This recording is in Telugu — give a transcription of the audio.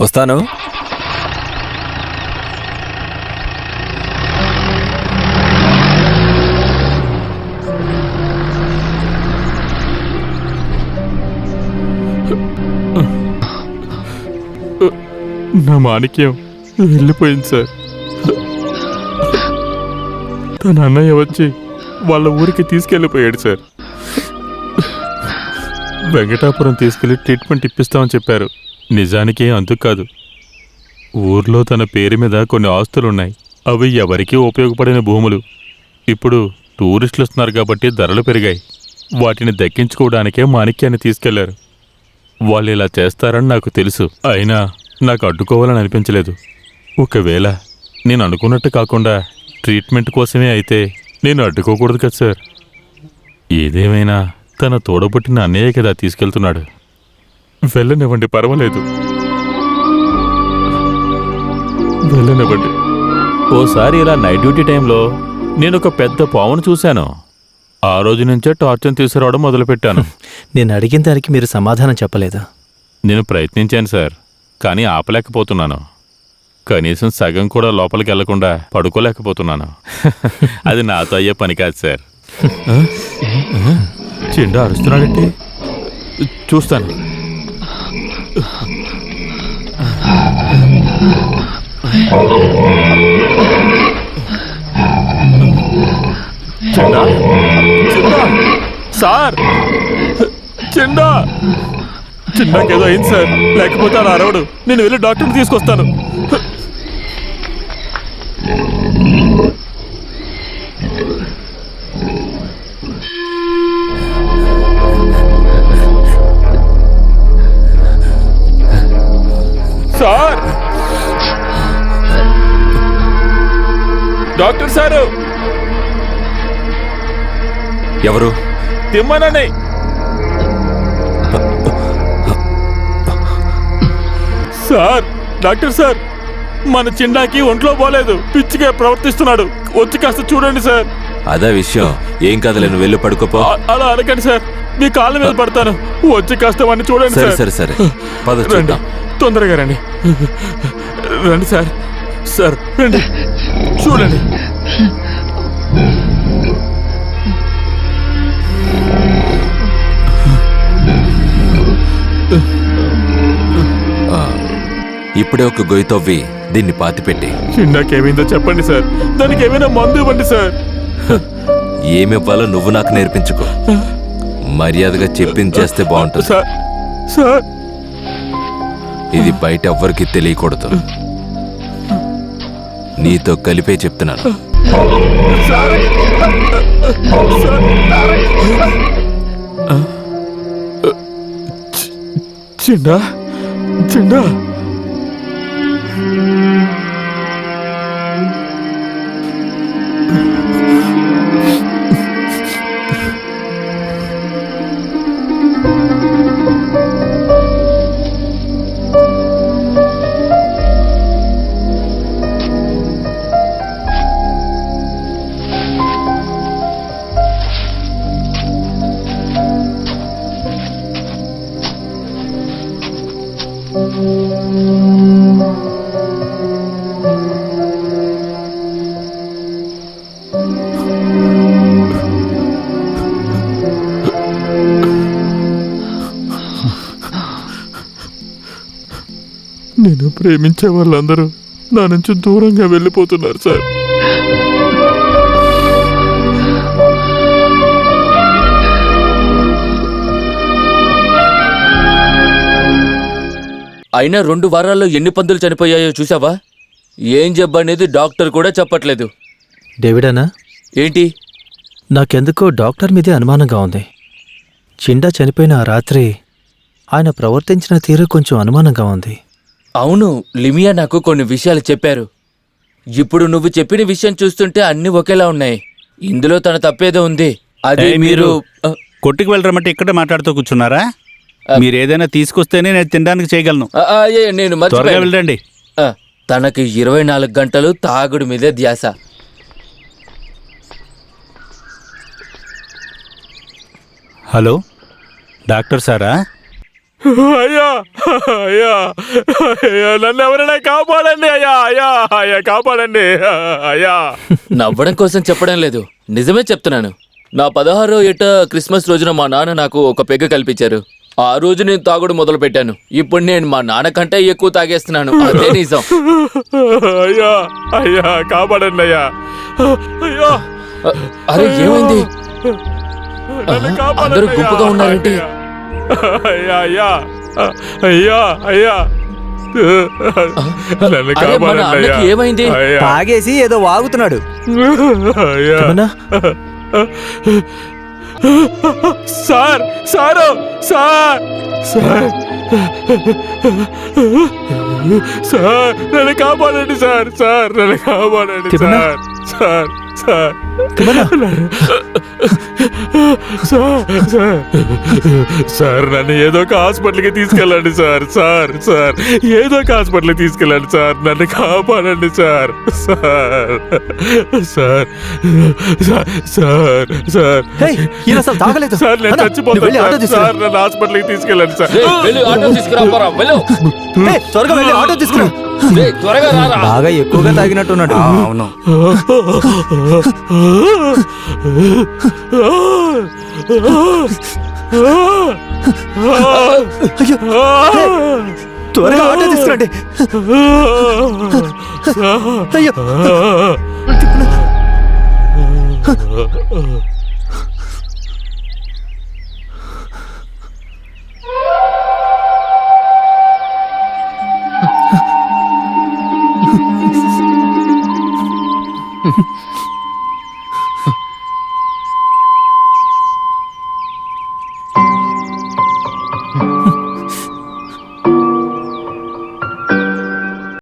వస్తాను. నా మాణిక్యం వెళ్ళిపోయింది సార్. తన అన్నయ్య వచ్చి వాళ్ళ ఊరికి తీసుకెళ్ళిపోయాడు సార్. వెంకటాపురం తీసుకెళ్లి ట్రీట్మెంట్ ఇప్పిస్తామని చెప్పారు. నిజానికి అందుకు కాదు, ఊర్లో తన పేరు మీద కొన్ని ఆస్తులున్నాయి. అవి ఎవరికీ ఉపయోగపడిన భూములు. ఇప్పుడు టూరిస్టులు వస్తున్నారు కాబట్టి ధరలు పెరిగాయి. వాటిని దక్కించుకోవడానికే మాణిక్యాన్ని తీసుకెళ్లారు. వాళ్ళు ఇలా చేస్తారని నాకు తెలుసు. అయినా నాకు అడ్డుకోవాలని అనిపించలేదు. ఒకవేళ నేను అనుకున్నట్టు కాకుండా ట్రీట్మెంట్ కోసమే అయితే నేను అడ్డుకోకూడదు కదా సార్. ఏదేమైనా తన తోడబుట్టిన అన్నయ్య కదా తీసుకెళ్తున్నాడు. వెళ్ళనివ్వండి, పర్వాలేదు, వెళ్ళనివ్వండి. ఓసారి ఇలా నైట్ డ్యూటీ టైంలో నేను ఒక పెద్ద పావును చూశాను. ఆ రోజు నుంచే టార్చర్ తీసుకురావడం మొదలుపెట్టాను. నేను అడిగిన దానికి మీరు సమాధానం చెప్పలేదు. నేను ప్రయత్నించాను సార్, కానీ ఆపలేకపోతున్నాను. కనీసం సగం కూడా లోపలికి వెళ్లకుండా పడుకోలేకపోతున్నాను. అది నాతో అయ్యే పని కాదు సార్. చెండా అరుస్తున్నాడంటే చూస్తాను. చెండా, చెండా సార్, చెండా, చిన్నాకేదో అయింది సార్. లేకపోతే అలా అరవడు. నేను వెళ్ళి డాక్టర్ని తీసుకొస్తాను. Sir, doctor sir. ఎవరు? తిమ్మనని. సార్, డాక్టర్ సార్, మన చిన్నాకి ఒంట్లో పోలేదు, పిచ్చిగా ప్రవర్తిస్తున్నాడు. వచ్చి కాస్త చూడండి సార్. అదే విషయం. ఏం కదలే, నువ్వు వెళ్ళి పడుకోపో. అలా అనకండి సార్, మీ కాళ్ళ మీద పడతాను. వచ్చి కాస్త వాడిని చూడండి సరే సార్. సరే సరే, పద రండి, చూద్దాం. తొందరగా రండి. రండి సార్. సార్ రండి, చూడండి. ఇప్పుడే ఒక గొయ్యి తవ్వి దీన్ని పాతిపెట్టి. చిన్నాకేమైందో చెప్పండి సార్. దానికి ఏమైనా మందు ఇవ్వండి సార్. ఏమివ్వాలో నువ్వు నాకు నేర్పించుకో. మర్యాదగా చెప్పింది చేస్తే బాగుంటుంది. సార్, సార్, ఇది బయట ఎవ్వరికి తెలియకూడదు. నీతో కలిపే చెప్తున్నాను. చిన్నా, చిన్నా, నేను ప్రేమించే వాళ్ళందరూ నా నుంచి దూరంగా వెళ్ళిపోతున్నారు సార్. అయినా 2 వారాల్లో ఎన్ని పందులు చనిపోయాయో చూసావా? ఏం జబ్బనేది డాక్టర్ కూడా చెప్పట్లేదు. డేవిడ్ అన్నా, ఏంటి? నాకెందుకో డాక్టర్ మీదే అనుమానంగా ఉంది. చిండా చనిపోయిన ఆ రాత్రి ఆయన ప్రవర్తించిన తీరు కొంచెం అనుమానంగా ఉంది. అవును, లిమియా నాకు కొన్ని విషయాలు చెప్పారు. ఇప్పుడు నువ్వు చెప్పిన విషయం చూస్తుంటే అన్ని ఒకేలా ఉన్నాయి. ఇందులో తన తప్పేదో ఉంది. అది మీరు కొట్టుకు వెళ్ళరమంటే ఇక్కడ మాట్లాడుతూ కూర్చున్నారా? మీరు ఏదైనా తీసుకొస్తేనే నేను తినడానికి చేయగలను. నేను త్వరగా వెళ్ళండి. తనకి 24 గంటలు తాగుడు మీదే ధ్యాస. హలో డాక్టర్ సారా? అయ్యా అయ్యా అయ్యా నన్ను ఎవరైనా కాపాడండి అయ్యా అయ్యా అయ్యా కాపాడండి అయ్యా. నవ్వడం కోసం చెప్పడం లేదు, నిజమే చెప్తున్నాను. నా 16వ ఏట క్రిస్మస్ రోజున మా నాన్న నాకు ఒక పెగ్గ కల్పించారు. ఆ రోజు నేను తాగుడు మొదలు పెట్టాను. ఇప్పుడు నేను మా నాన్న కంటే ఎక్కువ తాగేస్తున్నాను. అదే నిజం. అయ్యా అయ్యా కాపాడండి అయ్యా అయ్యా. అరే ఏమైంది? నన్ను కాపాడండి అందరూ గుంపుగా అయ్యా. ఉన్నారేంటి? అయ్యా అయ్యా అయ్యా అయ్యా నన్ను అరే మన కాపాడండి అన్నకి అయ్యా. ఏమైంది? అయ్యా తాగేసి ఏదో వాగుతున్నాడు. అయ్యా. ఏమన్నా? Sir sir sir sir sir నన్ను కాపాడండి సార్ సార్ నన్ను కాపాడండి తిమ్మన్నా? సార్ సార్ సార్ తిమ్మన్నా? సార్ సార్ సార్ నన్ను ఏదో ఒక హాస్పిటల్కి తీసుకెళ్ళండి సార్ సార్ సార్ ఏదో ఒక హాస్పిటల్కి తీసుకెళ్ళండి సార్ నన్ను కాపాడండి sir sir sir sir sir హే, ఈయన అసలు తాగలేదు. సార్ నేను అన్నా, నువ్వు చచ్చిపోతాను వెళ్ళి ఆటో సార్. తీసుకురా. సార్ నన్ను హాస్పిటల్కి తీసుకెళ్ళండి సార్ రేయ్, వెళ్ళి ఆటో తీసుకురా పోరా, వెళ్ళు. హే, త్వరగా వెళ్ళి ఆటో తీసుకురా. రేయ్, త్వరగా రారా. బాగా ఎక్కువగా తాగినట్టున్నాడు. అవును. త్వరగా ఆటో తీసుకురండి. అయ్యో